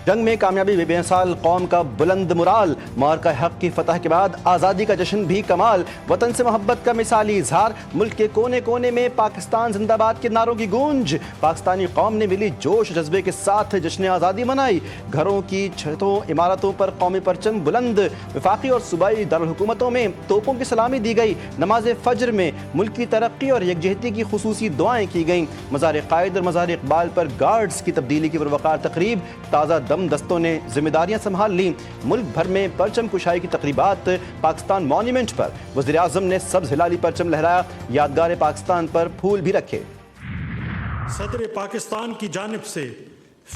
جنگ میں کامیابی بے مثال قوم کا بلند مرال، معرکہ حق کی فتح کے بعد آزادی کا جشن بھی کمال، وطن سے محبت کا مثالی اظہار، ملک کے کونے کونے میں پاکستان زندہ باد کے نعروں کی گونج، پاکستانی قوم نے ملی جوش جذبے کے ساتھ جشن آزادی منائی، گھروں کی چھتوں عمارتوں پر قومی پرچم بلند، وفاقی اور صوبائی دارالحکومتوں میں توپوں کی سلامی دی گئی، نماز فجر میں ملک کی ترقی اور یکجہتی کی خصوصی دعائیں کی گئیں، مزار قائد اور مزار اقبال پر گارڈز کی تبدیلی کی پروقار تقریب، تازہ دم دستوں نے ذمہ داریاں سنبھال لیں، ملک بھر میں پرچم کشائی کی تقریبات، پاکستان مونیومنٹ پر وزیر اعظم نے سبز ہلالی پرچم لہرایا، یادگار پاکستان پر پھول بھی رکھے۔ صدر پاکستان کی جانب سے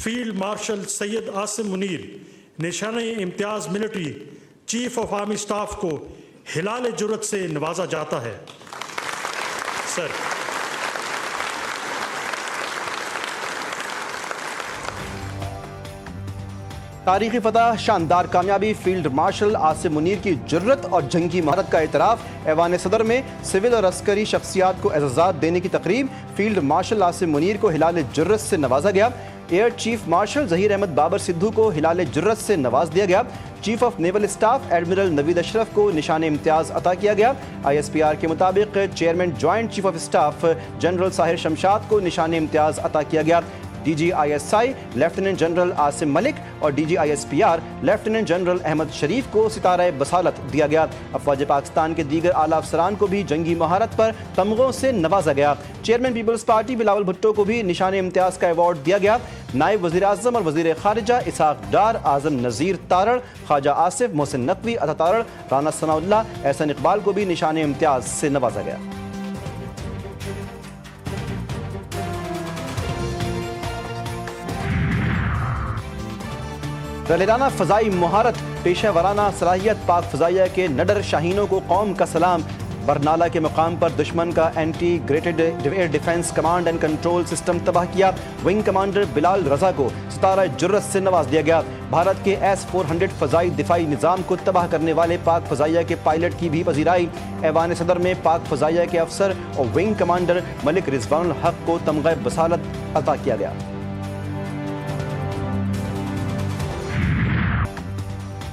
field marshal Syed Asim Munir نشانِ Imtiaz military chief of army staff کو ہلال جرت سے نوازا جاتا ہے۔ سر تاریخی فتح، شاندار کامیابی، فیلڈ مارشل عاصم منیر کی جرت اور جنگی مہارت کا اعتراف، ایوان صدر میں سول اور عسکری شخصیات کو اعزازات دینے کی تقریب، فیلڈ مارشل عاصم منیر کو ہلال جرت سے نوازا گیا، air chief marshal Zaheer Ahmed Babar Sidhu کو ہلال جرت سے نواز دیا گیا، chief of naval staff admiral Naveed Ashraf کو نشان امتیاز عطا کیا گیا، ISPR کے مطابق chairman joint chief of staff general Sahir Shamshad کو نشان امتیاز عطا کیا گیا، DG ISI lieutenant general Asim Malik اور DG ISPR lieutenant general Ahmed Sharif کو ستارہ بصالت دیا گیا، افواج پاکستان کے دیگر اعلیٰ افسران کو بھی جنگی مہارت پر تمغوں سے نوازا گیا، چیئرمین پیپلز پارٹی بلاول بھٹو کو بھی نشان امتیاز کا ایوارڈ دیا گیا، نائب وزیر اعظم اور وزیر خارجہ اسحاق ڈار، اعظم نذیر تارڑ، خواجہ آصف، محسن نقوی، عطا تارڑ، رانا ثناء اللہ، احسن اقبال کو بھی نشان امتیاز سے نوازا گیا۔ دلیرانہ فضائی مہارت، پیشہ ورانہ صلاحیت، پاک فضائیہ کے نڈر شاہینوں کو قوم کا سلام، برنالہ کے مقام پر دشمن کا integrated air defence command and control system تباہ کیا، ونگ کمانڈر بلال رضا کو ستارہ جرت سے نواز دیا گیا، بھارت کے S-400 فضائی دفاعی نظام کو تباہ کرنے والے پاک فضائیہ کے پائلٹ کی بھی پذیرائی، ایوان صدر میں پاک فضائیہ کے افسر اور ونگ کمانڈر ملک رضوان الحق کو تمغہ بصالت عطا کیا گیا۔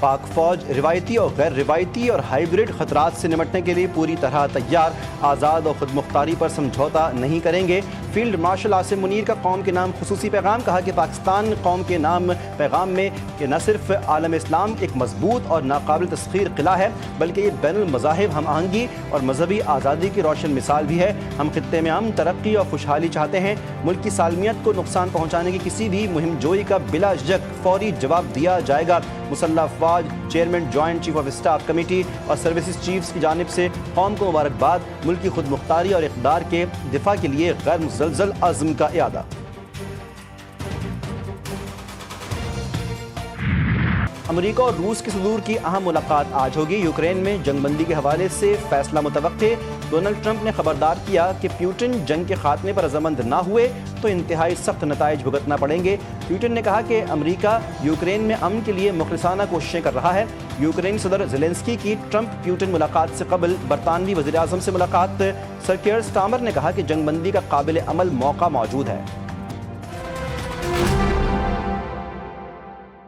پاک فوج روایتی اور غیر روایتی اور ہائیبرڈ خطرات سے نمٹنے کے لیے پوری طرح تیار، آزاد اور خود مختاری پر سمجھوتا نہیں کریں گے، فیلڈ مارشل عاصم منیر کا قوم کے نام خصوصی پیغام، کہا کہ پاکستان قوم کے نام پیغام میں کہ نہ صرف عالم اسلام ایک مضبوط اور ناقابل تسخیر قلعہ ہے بلکہ یہ بین المذاہب ہم آہنگی اور مذہبی آزادی کی روشن مثال بھی ہے، ہم خطے میں امن، ترقی اور خوشحالی چاہتے ہیں، ملک کی سالمیت کو نقصان پہنچانے کی کسی بھی مہم جوئی کا بلا شک فوری جواب دیا جائے گا، مسلح افواج chairman joint chief of staff committee اور سروسز چیفز کی جانب سے قوم کو مبارکباد، ملک کی خود مختاری اور اقتدار کے دفاع کے لیے غیر مزلزل عزم کا اعادہ۔ امریکہ اور روس کے صدور کی اہم ملاقات آج ہوگی، یوکرین میں جنگ بندی کے حوالے سے فیصلہ متوقع، ڈونلڈ ٹرمپ نے خبردار کیا کہ پیوٹن جنگ کے خاتمے پر رضامند نہ ہوئے تو انتہائی سخت نتائج بھگتنا پڑیں گے، پیوٹن نے کہا کہ امریکہ یوکرین میں امن کے لیے مخلصانہ کوششیں کر رہا ہے، یوکرین صدر زیلنسکی کی ٹرمپ پیوٹن ملاقات سے قبل برطانوی وزیر اعظم سے ملاقات، سر کیئر سٹارمر نے کہا کہ جنگ بندی کا قابل عمل موقع موجود ہے۔